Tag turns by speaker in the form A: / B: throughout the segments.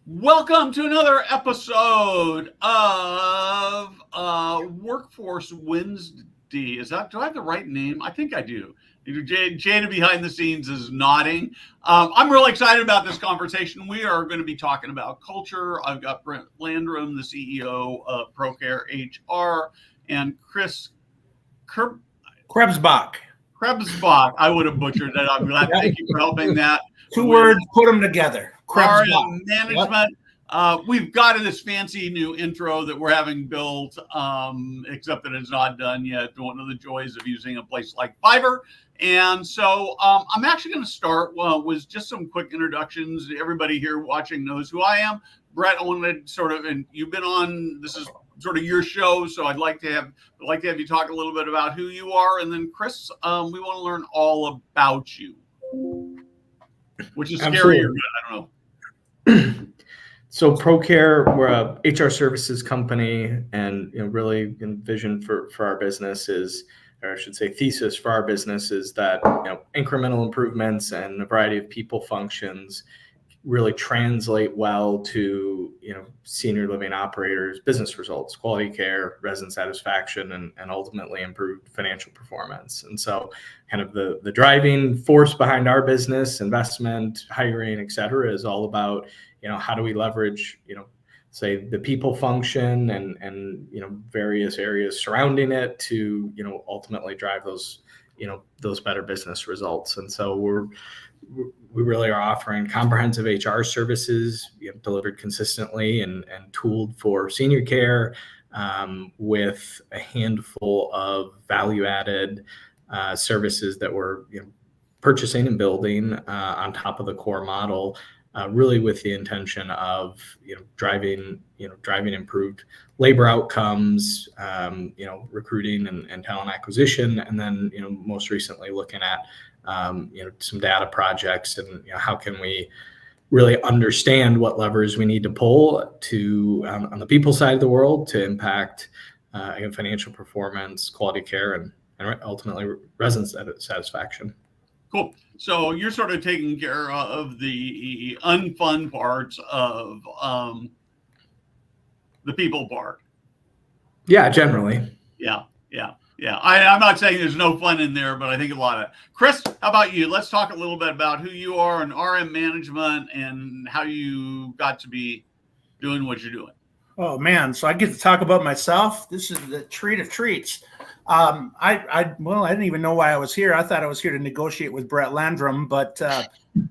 A: Welcome to another episode of Workforce Wednesday. Do I have the right name? I think I do. Jada behind the scenes is nodding. I'm really excited about this conversation. We are going to be talking about culture. I've got Brett Landrum, the CEO of PROCareHR, and Chris
B: Krebsbach.
A: Krebsbach. I would have butchered that. I'm glad. Thank you for helping that.
B: Two words, put them together.
A: RM management. We've got this fancy new intro that we're having built, except that it's not done yet. One of the joys of using a place like Fiverr. And so I'm actually going to start with just some quick introductions. Everybody here watching knows who I am. Brett, I wanted and you've been on, this is sort of your show, so I'd like to have you talk a little bit about who you are. And then Chris, we want to learn all about you, which is scary or good, I don't know.
C: So ProCare, we're a HR services company, and really vision for our business is, or I should say thesis for our business is that incremental improvements and a variety of people functions really translate well to senior living operators' business results, quality care, resident satisfaction, and ultimately improved financial performance. And so kind of the driving force behind our business, investment, hiring, et cetera, is all about how do we leverage say the people function and various areas surrounding it to ultimately drive those better business results. And so we really are offering comprehensive HR services delivered consistently and tooled for senior care, with a handful of value-added services that we're purchasing and building on top of the core model, really with the intention of driving improved labor outcomes, recruiting and talent acquisition, and then most recently looking at some data projects and how can we really understand what levers we need to pull to on the people side of the world to impact financial performance, quality care, and ultimately resident satisfaction.
A: Cool. So you're sort of taking care of the unfun parts of the people part.
C: Yeah, generally.
A: Yeah. I'm not saying there's no fun in there, but I think a lot of it. Chris, how about you? Let's talk a little bit about who you are in RM management and how you got to be doing what you're doing.
B: Oh man, so I get to talk about myself. This is the treat of treats. I didn't even know why I was here. I thought I was here to negotiate with Brett Landrum, but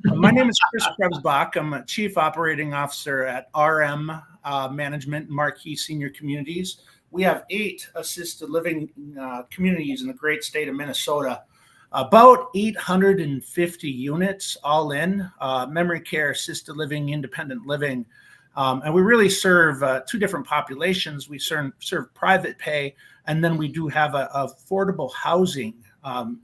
B: my name is Chris Krebsbach. I'm a Chief Operating Officer at RM Management, Marquee Senior Communities. We have 8 assisted living communities in the great state of Minnesota, about 850 units all in, memory care, assisted living, independent living. And we really serve 2 different populations. We serve private pay, and then we do have affordable housing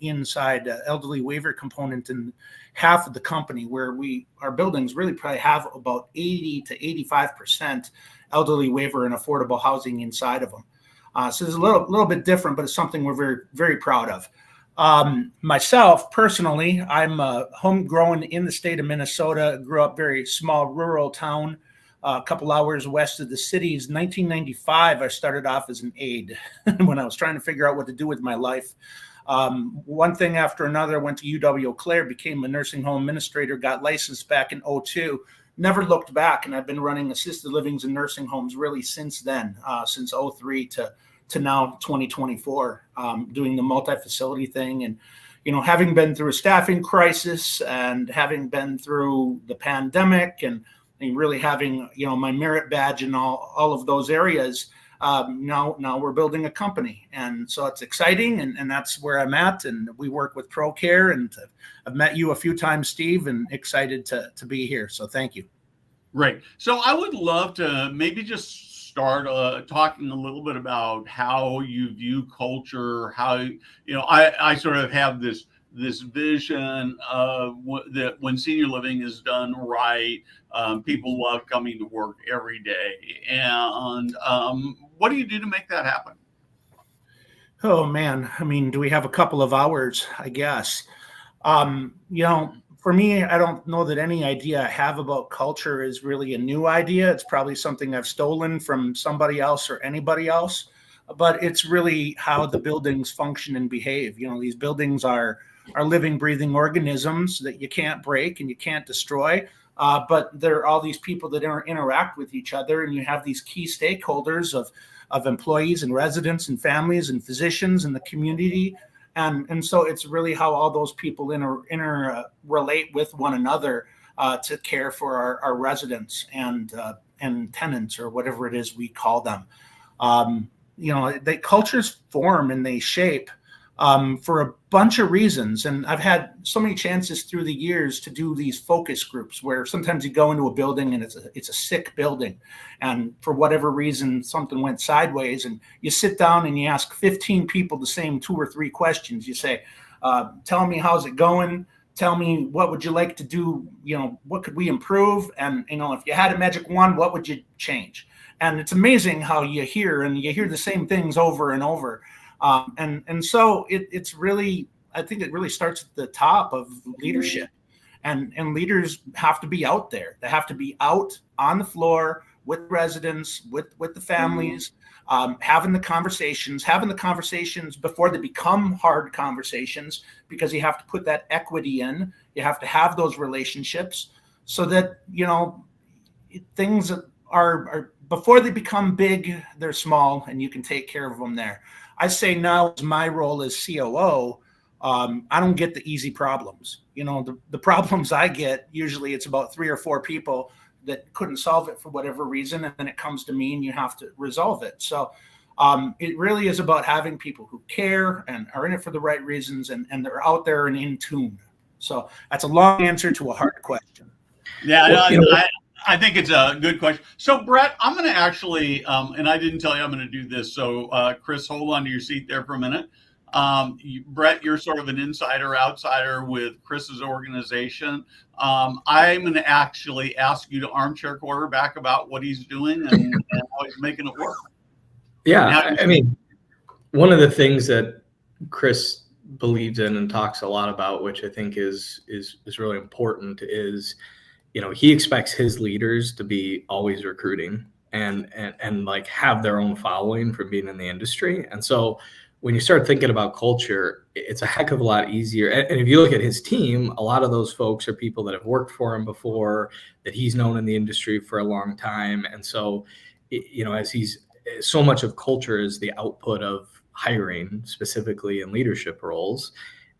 B: inside elderly waiver component in half of the company, where our buildings really probably have about 80 to 85% elderly waiver and affordable housing inside of them. So it's a little bit different, but it's something we're very, very proud of. Myself, personally, I'm homegrown in the state of Minnesota, grew up very small rural town, a couple hours west of the cities. 1995, I started off as an aide when I was trying to figure out what to do with my life. One thing after another, went to UW Eau Claire, became a nursing home administrator, got licensed back in 2002, never looked back. And I've been running assisted livings and nursing homes really since then, since 2003 to now 2024, doing the multi-facility thing. And, having been through a staffing crisis and having been through the pandemic and really having, my merit badge in all of those areas, now we're building a company. And so it's exciting, and that's where I'm at. And we work with ProCare, and I've met you a few times, Steve, and excited to be here. So thank you.
A: Right. So I would love to maybe just start talking a little bit about how you view culture, how, I sort of have this vision of that when senior living is done right, people love coming to work every day. And what do you do to make that happen?
B: Oh man, I mean, do we have a couple of hours? I guess. for me, I don't know that any idea I have about culture is really a new idea. It's probably something I've stolen from somebody else or anybody else, but it's really how the buildings function and behave. These buildings are living, breathing organisms that you can't break and you can't destroy. But there are all these people that interact with each other, and you have these key stakeholders of employees and residents and families and physicians and the community. And so it's really how all those people relate with one another to care for our residents and tenants, or whatever it is we call them. The cultures form and they shape for a bunch of reasons. And I've had so many chances through the years to do these focus groups where sometimes you go into a building and it's a sick building. And for whatever reason, something went sideways, and you sit down and you ask 15 people the same 2 or 3 questions. You say, tell me, how's it going? Tell me, what would you like to do? What could we improve? And, if you had a magic wand, what would you change? And it's amazing how you hear the same things over and over. And so it's really, I think it really starts at the top of leadership, and leaders have to be out there. They have to be out on the floor with residents, with the families, having the conversations before they become hard conversations, because you have to put that equity in. You have to have those relationships so that, things are before they become big, they're small, and you can take care of them there. I say now, as my role as COO, I don't get the easy problems. The problems I get, usually it's about 3 or 4 people that couldn't solve it for whatever reason, and then it comes to me and you have to resolve it. So it really is about having people who care and are in it for the right reasons, and they're out there and in tune. So that's a long answer to a hard question.
A: Yeah, I think it's a good question. So, Brett, I'm going to actually, and I didn't tell you I'm going to do this. So, Chris, hold on to your seat there for a minute. Brett, you're sort of an insider, outsider with Chris's organization. I'm going to actually ask you to armchair quarterback about what he's doing and how he's making it work.
C: Yeah, I mean, one of the things that Chris believes in and talks a lot about, which I think is really important, is he expects his leaders to be always recruiting and like have their own following from being in the industry. And so when you start thinking about culture, it's a heck of a lot easier. And if you look at his team, a lot of those folks are people that have worked for him before, that he's known in the industry for a long time. And so, as so much of culture is the output of hiring, specifically in leadership roles.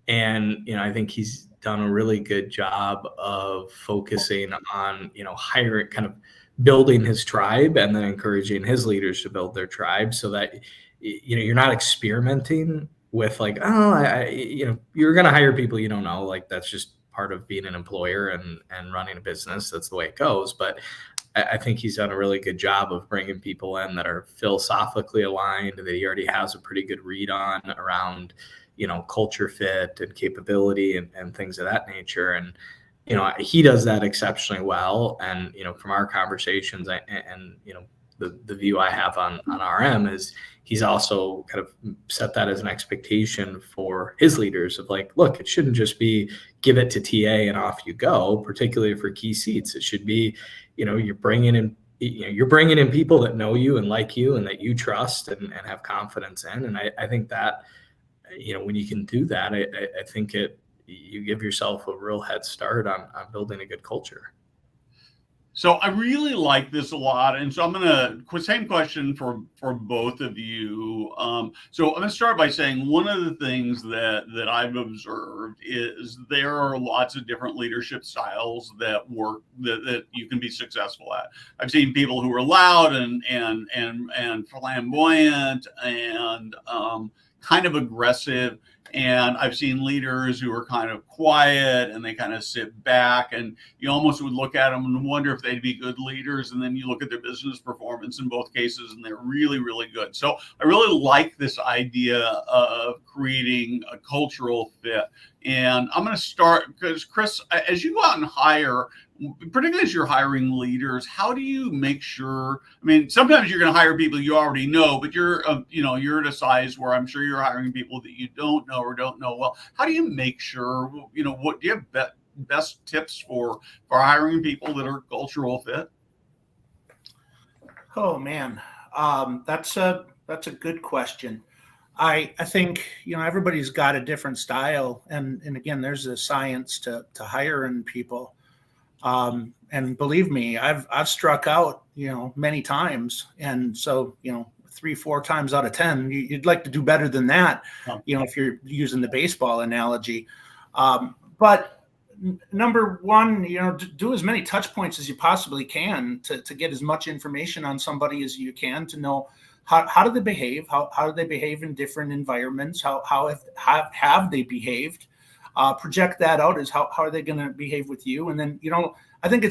C: And, I think he's done a really good job of focusing on, hiring, kind of building his tribe, and then encouraging his leaders to build their tribe, so that, you're not experimenting with like, you're going to hire people you don't know. Like, that's just part of being an employer and running a business. That's the way it goes. But I think he's done a really good job of bringing people in that are philosophically aligned, that he already has a pretty good read on around, culture fit and capability and things of that nature. And, he does that exceptionally well. And, from our conversations and the view I have on RM is he's also kind of set that as an expectation for his leaders of like, look, it shouldn't just be give it to TA and off you go, particularly for key seats. It should be, you're bringing in people that know you and like you and that you trust and have confidence in. And I think that, when you can do that, I think you give yourself a real head start on building a good culture.
A: So I really like this a lot. And so I'm going to, same question for both of you. So I'm going to start by saying one of the things that I've observed is there are lots of different leadership styles that work, that you can be successful at. I've seen people who are loud and flamboyant and kind of aggressive. And I've seen leaders who are kind of quiet and they kind of sit back, and you almost would look at them and wonder if they'd be good leaders. And then you look at their business performance in both cases and they're really, really good. So I really like this idea of creating a cultural fit. And I'm going to start, because Chris, as you go out and hire, particularly as you're hiring leaders, how do you make sure? I mean, sometimes you're going to hire people you already know, but you're at a size where I'm sure you're hiring people that you don't know or don't know well. How do you make sure? What do you have best tips for hiring people that are cultural fit?
B: Oh man, that's a good question. I think everybody's got a different style, and again, there's a science to hiring people. And believe me, I've struck out many times, and so 3-4 times out of 10, you'd like to do better than that. If you're using the baseball analogy, but number one, do as many touch points as you possibly can to get as much information on somebody as you can to know how do they behave, how do they behave in different environments, how have they behaved, project that out as how are they going to behave with you. And then I think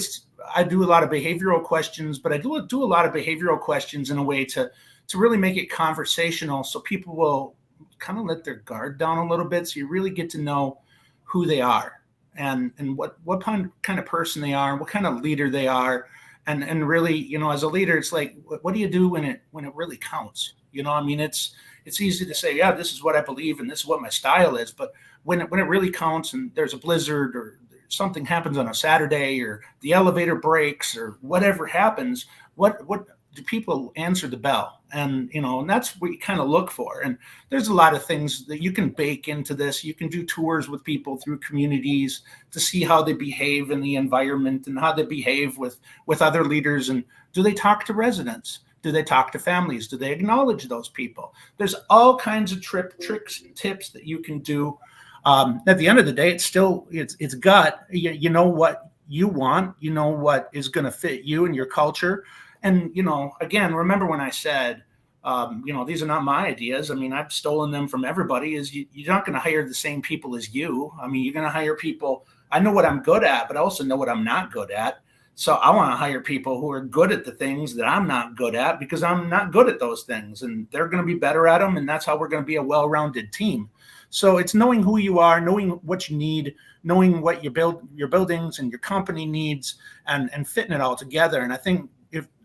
B: I do a lot of behavioral questions, but I do a lot of behavioral questions in a way to really make it conversational, so people will kind of let their guard down a little bit, so you really get to know who they are and what kind of person they are, what kind of leader they are. And really, as a leader, it's like, what do you do when it really counts? It's easy to say, yeah, this is what I believe and this is what my style is. But when it really counts, and there's a blizzard or something happens on a Saturday, or the elevator breaks, or whatever happens, what do people answer the bell? And and that's what you kind of look for. And there's a lot of things that you can bake into this. You can do tours with people through communities to see how they behave in the environment and how they behave with other leaders. And do they talk to residents? Do they talk to families? Do they acknowledge those people? There's all kinds of tricks and tips that you can do. At the end of the day, it's gut. You know what you want. You know what is going to fit you and your culture. And, again, remember when I said, these are not my ideas. I mean, I've stolen them from everybody. You're not going to hire the same people as you. I mean, you're going to hire people. I know what I'm good at, but I also know what I'm not good at. So I want to hire people who are good at the things that I'm not good at, because I'm not good at those things, and they're going to be better at them. And that's how we're going to be a well-rounded team. So it's knowing who you are, knowing what you need, knowing what your buildings and your company needs, and fitting it all together. And I think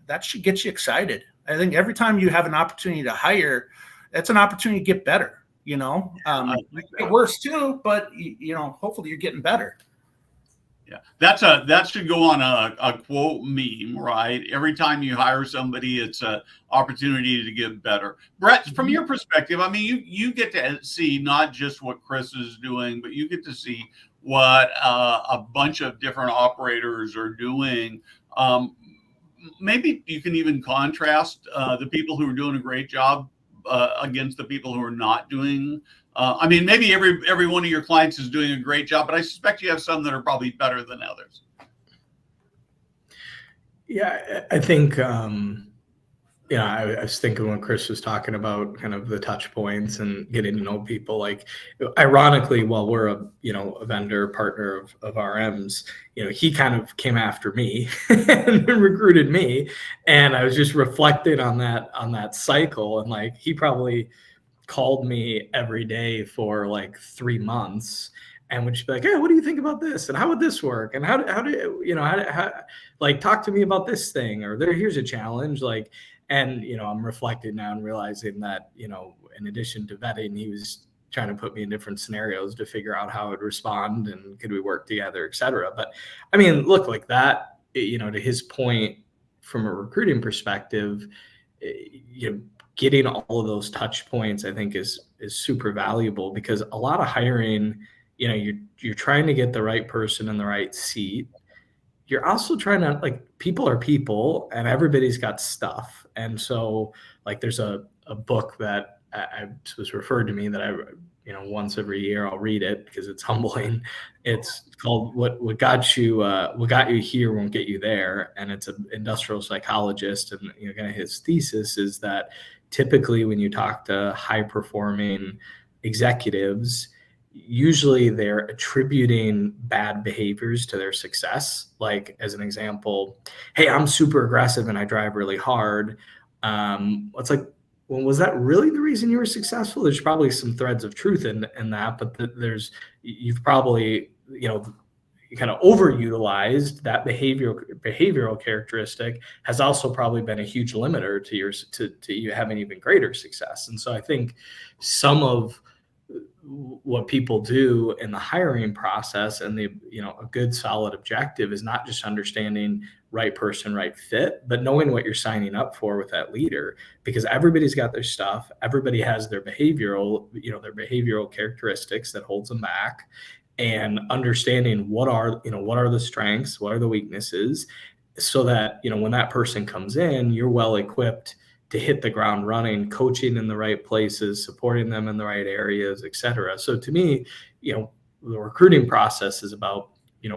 B: that should get you excited. I think every time you have an opportunity to hire, that's an opportunity to get better. You get worse too, but hopefully you're getting better.
A: Yeah, that should go on a quote meme, right? Every time you hire somebody, it's an opportunity to get better. Brett, from your perspective, I mean, you get to see not just what Chris is doing, but you get to see what a bunch of different operators are doing. Maybe you can even contrast the people who are doing a great job against the people who are not doing. I mean, maybe every one of your clients is doing a great job, but I suspect you have some that are probably better than others.
C: Yeah, I think, I was thinking when Chris was talking about kind of the touch points and getting to know people, like, ironically, while we're a vendor partner of RM's, he kind of came after me and recruited me. And I was just reflecting on that cycle. And like, he probably called me every day for like 3 months and would just be like, hey, what do you think about this? And how would this work? And how talk to me about this thing, or here's a challenge. Like, and, I'm reflecting now and realizing that, in addition to vetting, he was trying to put me in different scenarios to figure out how I would respond and could we work together, et cetera. But I mean, look, like that, to his point, from a recruiting perspective, getting all of those touch points, I think is super valuable, because a lot of hiring, you're trying to get the right person in the right seat. You're also trying to, like, people are people and everybody's got stuff. And so, like, there's a book that I was referred to me that I, once every year I'll read it because it's humbling. It's called What Got You Here Won't Get You There. And it's an industrial psychologist. And, kind of his thesis is that typically when you talk to high performing executives, usually they're attributing bad behaviors to their success. Like, as an example, hey, I'm super aggressive and I drive really hard. It's like, well, was that really the reason you were successful? There's probably some threads of truth in that, but you've probably, kind of overutilized that behavioral characteristic has also probably been a huge limiter to you having even greater success. And so I think some of what people do in the hiring process, and a good solid objective is not just understanding right person, right fit, but knowing what you're signing up for with that leader, because everybody's got their stuff. Everybody has their behavioral characteristics that holds them back, and understanding what are the strengths, what are the weaknesses, so that, when that person comes in, you're well equipped to hit the ground running, coaching in the right places, supporting them in the right areas, et cetera. So to me, the recruiting process is about,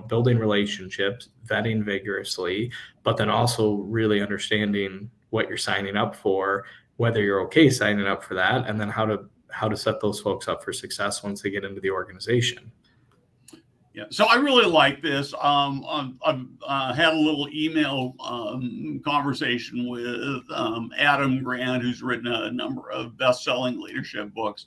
C: building relationships, vetting vigorously, but then also really understanding what you're signing up for, whether you're okay signing up for that, and then how to set those folks up for success once they get into the organization.
A: Yeah, so I really like this. I've had a little email conversation with Adam Grant, who's written a number of best-selling leadership books.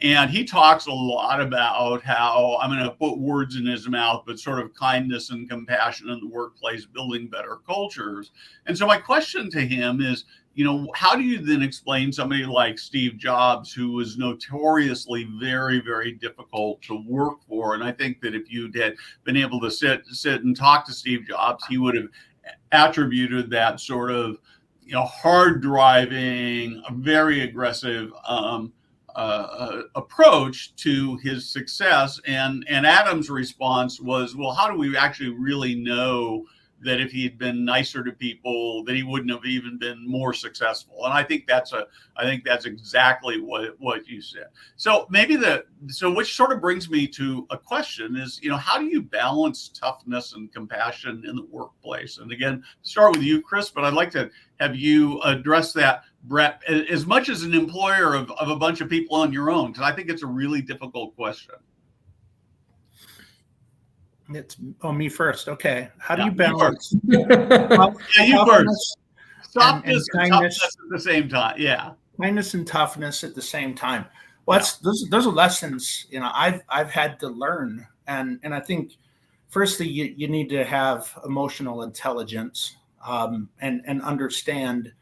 A: And he talks a lot about how, I'm going to put words in his mouth, but sort of kindness and compassion in the workplace, building better cultures. And so my question to him is, how do you then explain somebody like Steve Jobs, who was notoriously very, very difficult to work for? And I think that if you had been able to sit and talk to Steve Jobs, he would have attributed that sort of, hard driving, very aggressive approach to his success. And Adam's response was, well, how do we actually really know that if he had been nicer to people, that he wouldn't have even been more successful? And I think that's exactly what you said. So which sort of brings me to a question is, how do you balance toughness and compassion in the workplace? And again, start with you, Chris, but I'd like to have you address that, Brett, as much as an employer of a bunch of people on your own, because I think it's a really difficult question.
B: It's me first. Okay. How do you balance
A: you first. Softness and toughness at the same time. Yeah.
B: Kindness and toughness at the same time. Well, those are lessons, I've had to learn. And I think firstly, you need to have emotional intelligence, and understand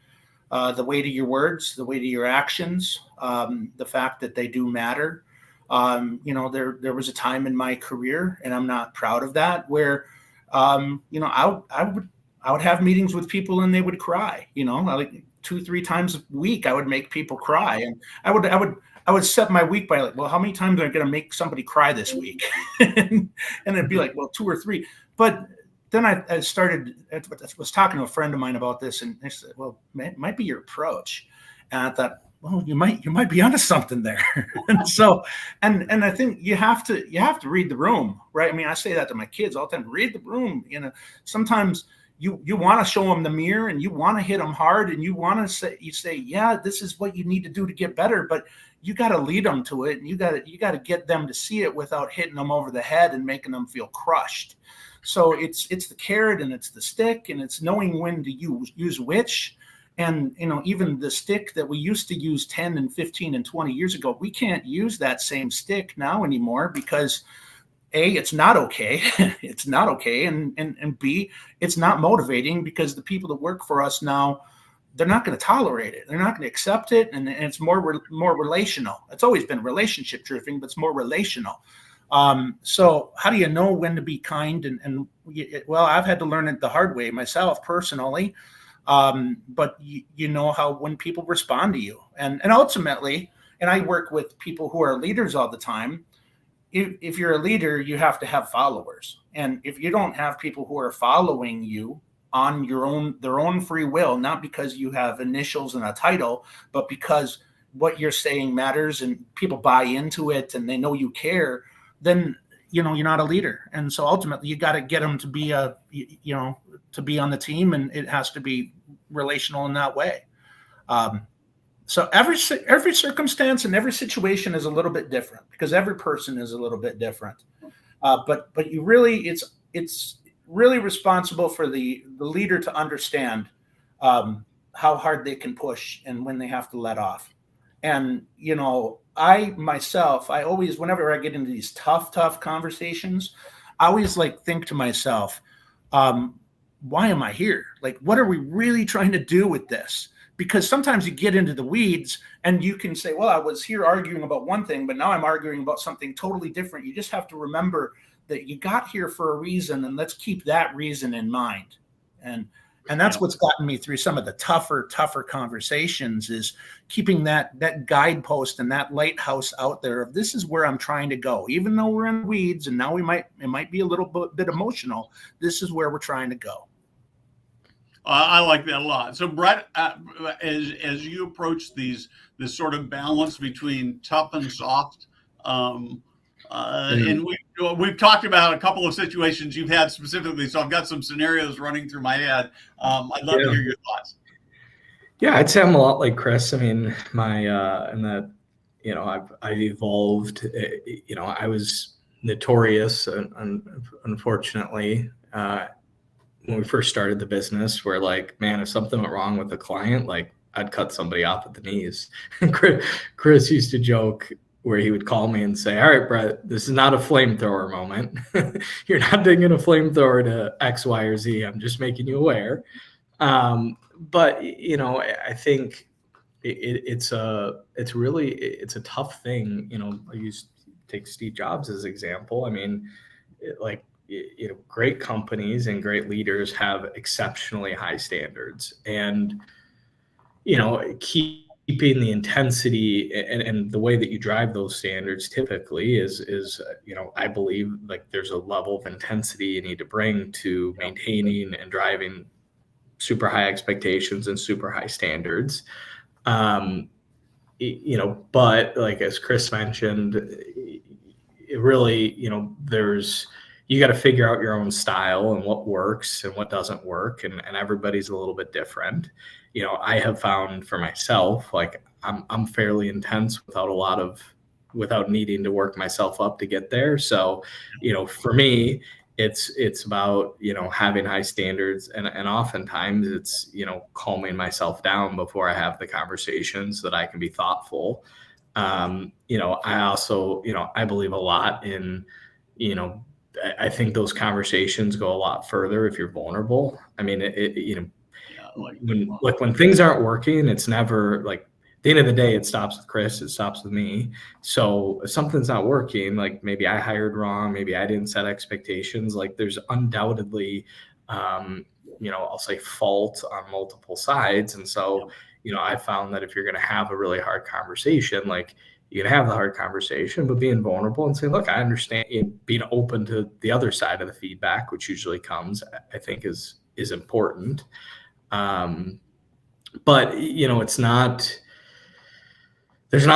B: the weight of your words, the weight of your actions, the fact that they do matter. There was a time in my career, and I'm not proud of that, where, I would have meetings with people and they would cry, like 2-3 times a week, I would make people cry. And I would set my week by like, well, how many times am I going to make somebody cry this week? and it'd be like, well, 2 or 3. But then I was talking to a friend of mine about this, and they said, well, it might be your approach. And I thought, well, you might be onto something there. And so, and I think you have to read the room, right? I mean, I say that to my kids all the time, read the room. Sometimes you want to show them the mirror, and you want to hit them hard, and you say, yeah, this is what you need to do to get better, but you got to lead them to it. And you got to get them to see it without hitting them over the head and making them feel crushed. So it's the carrot and it's the stick, and it's knowing when to use which. And, even the stick that we used to use 10 and 15 and 20 years ago, we can't use that same stick now anymore, because A, it's not okay. It's not okay. And B, it's not motivating, because the people that work for us now, they're not going to tolerate it. They're not going to accept it. And it's more relational. It's always been relationship driven, but it's more relational. So how do you know when to be kind? Well, I've had to learn it the hard way myself personally. But you know how when people respond to you, and ultimately, and I work with people who are leaders all the time. If you're a leader, you have to have followers. And if you don't have people who are following you on their own free will, not because you have initials and a title, but because what you're saying matters and people buy into it and they know you care, then you're not a leader. And so ultimately you got to get them to be to be on the team, and it has to be relational in that way. So every circumstance and every situation is a little bit different, because every person is a little bit different. But you really, it's really responsible for the leader to understand how hard they can push and when they have to let off. And, I always, whenever I get into these tough conversations, I always think to myself, why am I here? Like, what are we really trying to do with this? because sometimes you get into the weeds and you can say, well, I was here arguing about one thing, but now I'm arguing about something totally different. You just have to remember that you got here for a reason, and let's keep that reason in mind. And that's what's gotten me through some of the tougher conversations, is keeping that guidepost and that lighthouse out there of this is where I'm trying to go. Even though we're in the weeds and now it might be a little bit emotional, this is where we're trying to go.
A: I like that a lot. So Brett, as you approach this sort of balance between tough and soft, and we've talked about a couple of situations you've had specifically, so I've got some scenarios running through my head. I'd love to hear your thoughts.
C: Yeah, I'd say I'm a lot like Chris. I mean, I've evolved. I was notorious, unfortunately, when we first started the business, where like, man, if something went wrong with a client, like I'd cut somebody off at the knees. And Chris used to joke where he would call me and say, all right, Brett, this is not a flamethrower moment. You're not taking a flamethrower to X, Y, or Z. I'm just making you aware. But, I think it's a tough thing. I used to take Steve Jobs as an example. I mean, great companies and great leaders have exceptionally high standards, and, keeping the intensity and the way that you drive those standards typically is I believe like there's a level of intensity you need to bring to maintaining and driving super high expectations and super high standards. But like as Chris mentioned, it really, you got to figure out your own style and what works and what doesn't work. And everybody's a little bit different. I have found for myself, like I'm fairly intense without needing to work myself up to get there. So, for me, it's about, having high standards, and oftentimes it's, calming myself down before I have the conversations so that I can be thoughtful. I also, I believe a lot in, I think those conversations go a lot further if you're vulnerable. I mean, when things aren't working, it's never like, at the end of the day, it stops with Chris, it stops with me. So if something's not working, like maybe I hired wrong, maybe I didn't set expectations, like there's undoubtedly, I'll say fault on multiple sides. And so, I found that if you're going to have a really hard conversation, like you can have the hard conversation, but being vulnerable and saying, look, I understand, being open to the other side of the feedback, which usually comes, I think is important. But there's not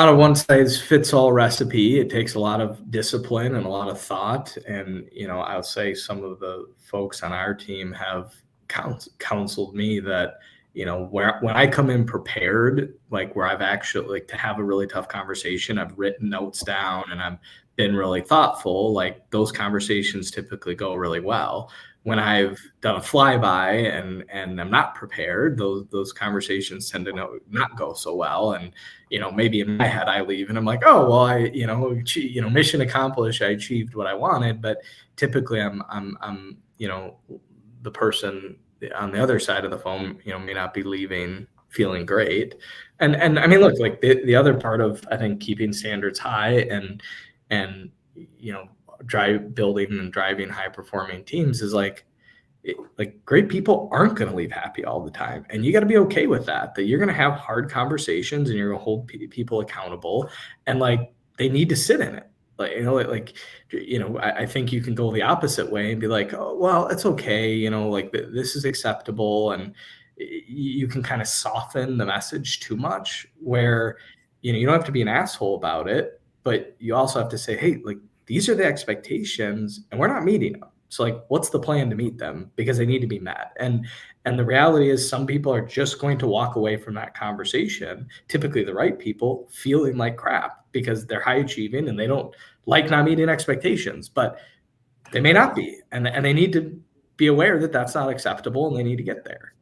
C: a one size fits all recipe. It takes a lot of discipline and a lot of thought. And, I would say some of the folks on our team have counseled me that, when I come in prepared, like where I've actually like to have a really tough conversation, I've written notes down and I've been really thoughtful, like those conversations typically go really well. When I've done a flyby and I'm not prepared, those conversations tend to not go so well. And, maybe in my head I leave and I'm like, oh, well, I mission accomplished. I achieved what I wanted. But typically I'm the person on the other side of the phone, may not be leaving feeling great. And I mean, look, like the other part of, I think, keeping standards high and building and driving high performing teams is like great people aren't going to leave happy all the time. And you got to be okay with that you're going to have hard conversations and you're going to hold people accountable, and like, they need to sit in it. I think you can go the opposite way and be like, oh, well, it's okay. This is acceptable. And you can kind of soften the message too much where, you don't have to be an asshole about it, but you also have to say, hey, like, these are the expectations and we're not meeting them. So like, what's the plan to meet them? Because they need to be met. And the reality is some people are just going to walk away from that conversation, typically the right people, feeling like crap because they're high achieving and they don't like not meeting expectations, but they may not be. And they need to be aware that that's not acceptable and they need to get there.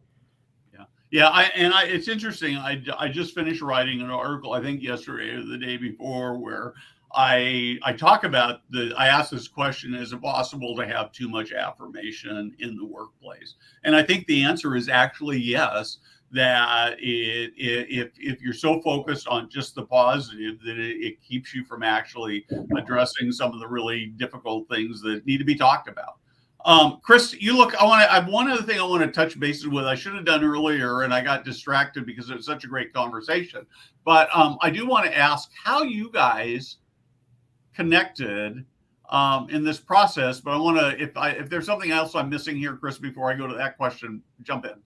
A: Yeah. It's interesting. I just finished writing an article, I think yesterday or the day before, where I talk about I ask this question: is it possible to have too much affirmation in the workplace? And I think the answer is actually yes. that if you're so focused on just the positive, that it keeps you from actually addressing some of the really difficult things that need to be talked about. Chris, I have one other thing I want to touch bases with. I should have done earlier, and I got distracted because it was such a great conversation. But I do want to ask how you guys connected in this process. But I want to, if there's something else I'm missing here, Chris, before I go to that question, jump in.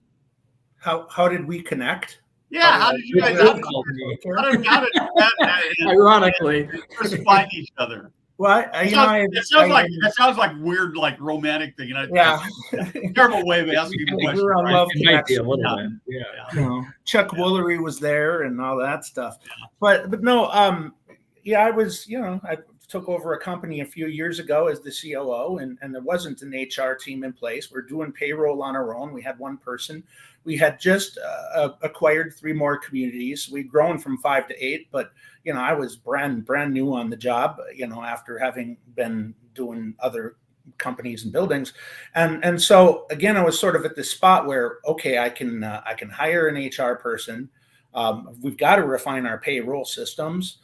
B: How did we connect?
A: Yeah, how did you guys?
C: Ironically,
A: Chris find each other?
B: Well,
A: it sounds like weird, like romantic thing.
B: Yeah.
A: Terrible way of asking a question.
B: Right? Love
C: connection.
B: Yeah. Chuck Woolery was there and all that stuff. Yeah. But no, I was, I took over a company a few years ago as the COO, and there wasn't an HR team in place. We're doing payroll on our own. We had one person. We had just acquired 3 more communities. We'd grown from 5 to 8, but I was brand new on the job, after having been doing other companies and buildings. And so again, I was sort of at this spot where, okay, I can hire an HR person. We've got to refine our payroll systems.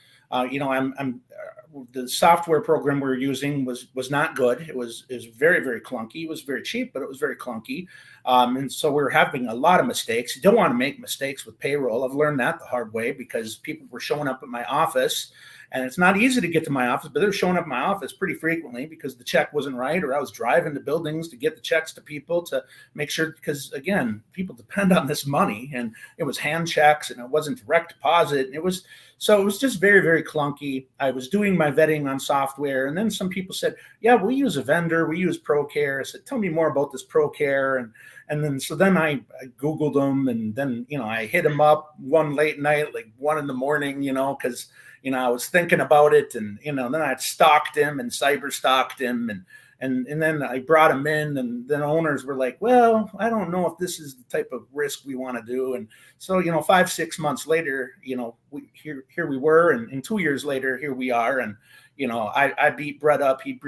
B: The software program we were using was not good. It was very, very clunky. It was very cheap, but it was very clunky. And so we were having a lot of mistakes. You don't want to make mistakes with payroll. I've learned that the hard way because people were showing up at my office, and it's not easy to get to my office, but they're showing up at my office pretty frequently because the check wasn't right, or I was driving to buildings to get the checks to people to make sure, because again, people depend on this money, and it was hand checks and it wasn't direct deposit. And it was just very, very clunky. I was doing my vetting on software, and then some people said, yeah, we use a vendor, we use PROCare. I said, tell me more about this PROCare. And then I Googled them, and then, I hit them up one late night, like 1 a.m, because, I was thinking about it, and, then I stalked him and cyber stalked him, and then I brought him in, and then owners were like, well, I don't know if this is the type of risk we want to do. And so, 5-6 months later, here we were, and 2 years later, here we are. And, I beat Brett up, he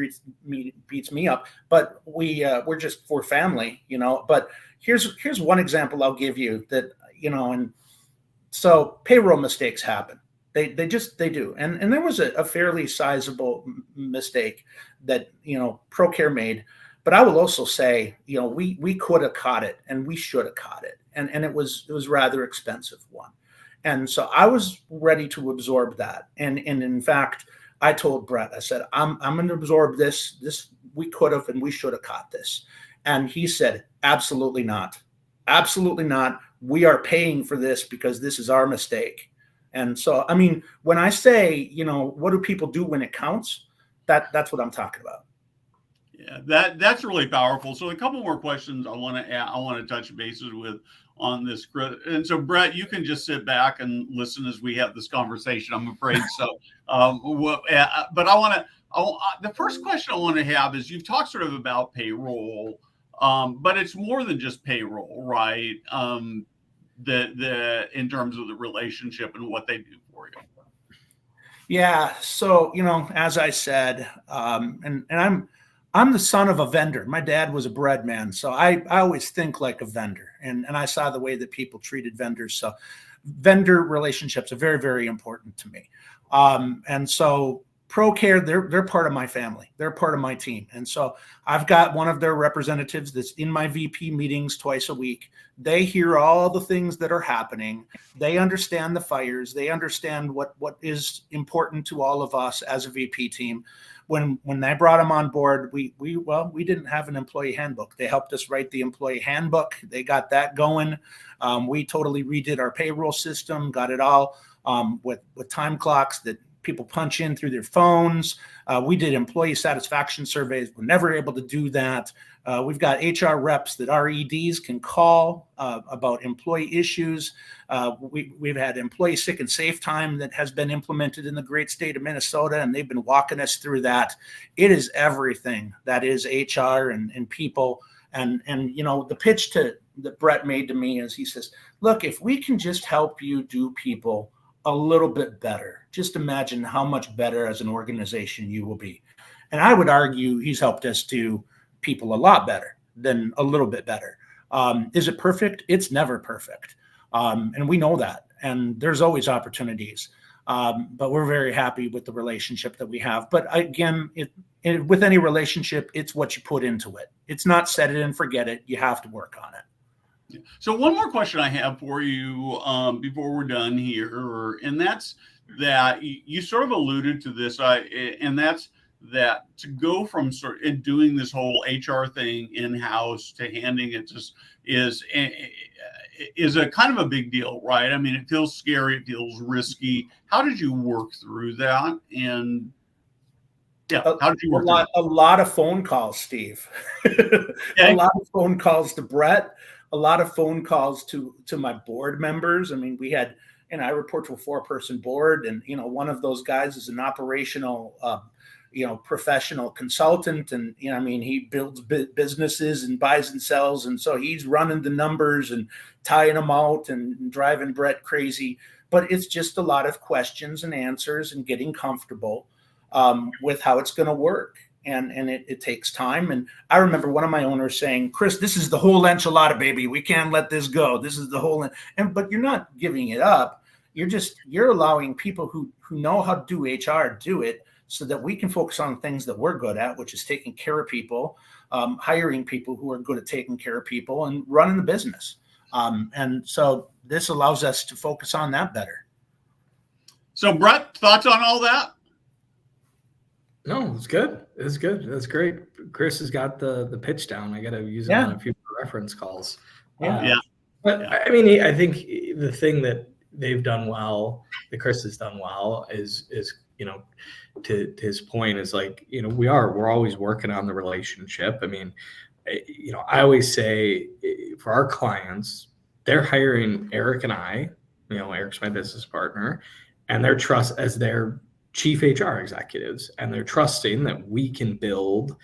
B: beats me up, but we're family, but here's one example I'll give you that, and so payroll mistakes happen. They do. And there was a fairly sizable mistake that, PROCare made, but I will also say, we could have caught it, and we should have caught it. And it was rather expensive one. And so I was ready to absorb that. And in fact, I told Brett, I said, I'm going to absorb this. We could have, and we should have caught this. And he said, absolutely not. Absolutely not. We are paying for this because this is our mistake. And so, I mean, when I say, what do people do when it counts? That's what I'm talking about.
A: Yeah, that's really powerful. So a couple more questions I want to touch bases with on this. And so, Brett, you can just sit back and listen as we have this conversation, I'm afraid. So, but the first question I want to have is, you've talked sort of about payroll, but it's more than just payroll, right? In terms of the relationship and what they do for you.
B: Yeah. So, as I said, and I'm the son of a vendor. My dad was a bread man. So I always think like a vendor, and I saw the way that people treated vendors. So vendor relationships are very, very important to me. And so PROCare, they're part of my family. They're part of my team. And so I've got one of their representatives that's in my VP meetings twice a week. They hear all the things that are happening. They understand the fires. They understand what is important to all of us as a VP team. When they brought them on board, we didn't have an employee handbook. They helped us write the employee handbook. They got that going. We totally redid our payroll system, got it all with time clocks that people punch in through their phones. We did employee satisfaction surveys. We're never able to do that. We've got HR reps that our EDs can call about employee issues. We've had employee sick and safe time that has been implemented in the great state of Minnesota, and they've been walking us through that. It is everything that is HR and people. And the pitch that Brett made to me is, he says, look, if we can just help you do people a little bit better, just imagine how much better as an organization you will be. And I would argue he's helped us do people a lot better than a little bit better. Is it perfect? It's never perfect. And we know that, and there's always opportunities. But we're very happy with the relationship that we have. But again, with any relationship, it's what you put into it. It's not set it and forget it. You have to work on it.
A: So one more question I have for you before we're done here, and that's that you sort of alluded to this, and that's that to go from sort of doing this whole HR thing in-house to handing it just is a kind of a big deal, right? I mean, it feels scary, it feels risky. How did you work through that? And how did you work through that?
B: A lot of phone calls, Steve. Okay. A lot of phone calls to Brett, a lot of phone calls to my board members. I mean, I report to a 4-person board, and, one of those guys is an operational, professional consultant. And, he builds businesses and buys and sells. And so he's running the numbers and tying them out and driving Brett crazy. But it's just a lot of questions and answers and getting comfortable with how it's going to work. And it takes time. And I remember one of my owners saying, "Chris, this is the whole enchilada, baby. We can't let this go. This is the whole." But you're not giving it up. You're allowing people who know how to do HR do it, so that we can focus on things that we're good at, which is taking care of people, hiring people who are good at taking care of people, and running the business. And so this allows us to focus on that better.
A: So Brett, thoughts on all that?
C: No, it's good. It's good. That's great. Chris has got the pitch down. I got to use it on a few reference calls. But I mean, I think the thing that they've done well, that Chris has done well, is to his point, is like, we're always working on the relationship. I mean, I always say for our clients, they're hiring Eric and I, Eric's my business partner, and their trust as their chief HR executives, and they're trusting that we can build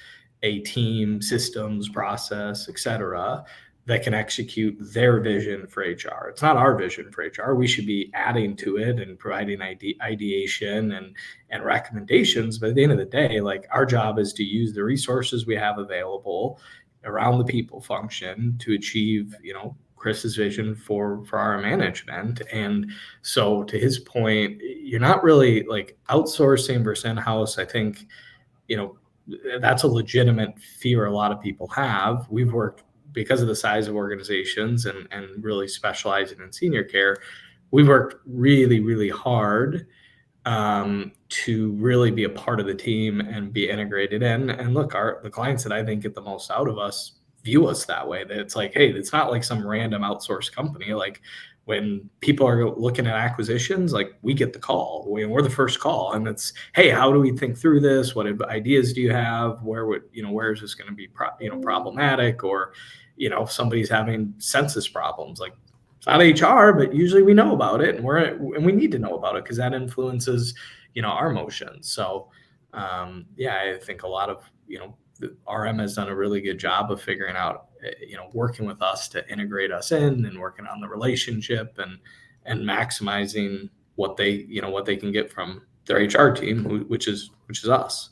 C: a team, systems, process, et cetera, that can execute their vision for HR. It's not our vision for HR. We should be adding to it and providing ideation and recommendations. But at the end of the day, like, our job is to use the resources we have available around the people function to achieve, Chris's vision for our management. And so to his point, you're not really like outsourcing versus in-house. I think, that's a legitimate fear a lot of people have. We've worked, because of the size of organizations and really specializing in senior care, we've worked really, really hard to really be a part of the team and be integrated in. And look, the clients that I think get the most out of us view us that way, that it's like, hey, it's not like some random outsourced company. Like, when people are looking at acquisitions, like, we get the call. We're the first call, and it's, hey, how do we think through this? What ideas do you have? Where is this going to be problematic? Or, if somebody's having census problems, like, it's not HR, but usually we know about it, and we need to know about it because that influences, our motions. So, I think a lot of, the RM has done a really good job of figuring out, working with us to integrate us in, and working on the relationship and maximizing what they can get from their HR team, which is us.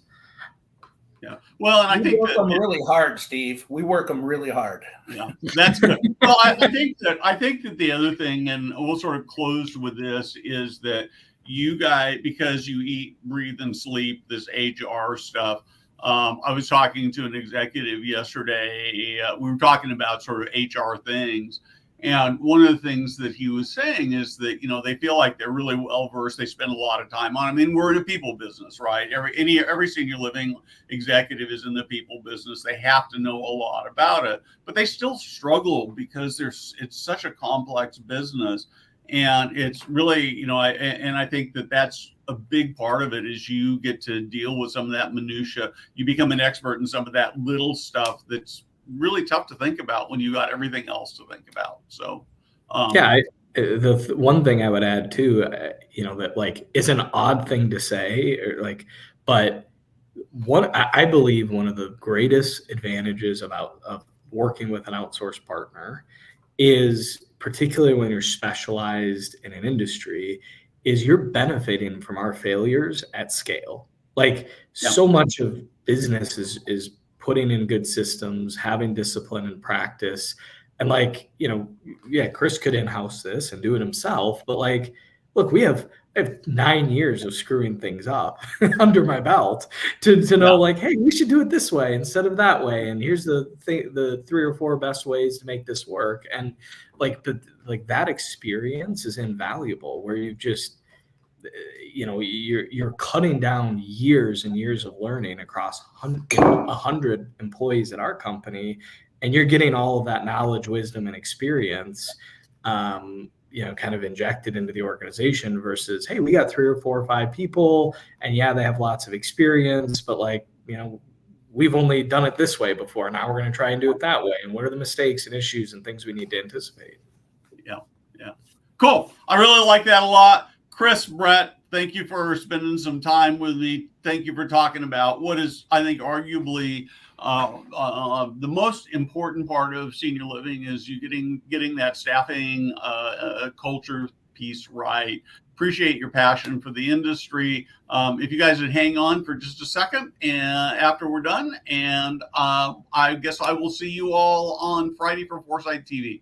A: Yeah. Well, and I think
B: we work them really hard, Steve. We work them really hard.
A: Yeah, that's good. Well, I think that the other thing, and we'll sort of close with this, is that you guys, because you eat, breathe, and sleep this HR stuff. I was talking to an executive yesterday. We were talking about sort of HR things. And one of the things that he was saying is that, they feel like they're really well versed. They spend a lot of time on. I mean, we're in a people business, right? Every senior living executive is in the people business. They have to know a lot about it, but they still struggle because it's such a complex business. And it's really, I think that that's a big part of it, is you get to deal with some of that minutia. You become an expert in some of that little stuff that's really tough to think about when you got everything else to think about. So,
C: the one thing I would add too, that, like, it's an odd thing to say, but I believe one of the greatest advantages of working with an outsourced partner is, particularly when you're specialized in an industry, is you're benefiting from our failures at scale. So much of business is putting in good systems, having discipline and practice And like, yeah, Chris could in-house this and do it himself, but like, look, I have 9 years of screwing things up under my belt to know like, hey, we should do it this way instead of that way. And here's the 3 or 4 best ways to make this work. And like that experience is invaluable, where you've just, you're cutting down years and years of learning across 100 employees at our company, and you're getting all of that knowledge, wisdom, and experience, kind of injected into the organization versus, hey, we got 3 or 4 or 5 people, and yeah, they have lots of experience, but like, we've only done it this way before. Now we're going to try and do it that way. And what are the mistakes and issues and things we need to anticipate?
A: Yeah. Cool. I really like that a lot. Chris, Brett, thank you for spending some time with me. Thank you for talking about what is, I think, arguably the most important part of senior living is you getting that staffing culture piece right. Appreciate your passion for the industry. If you guys would hang on for just a second and after we're done, and I guess I will see you all on Friday for Foresight TV.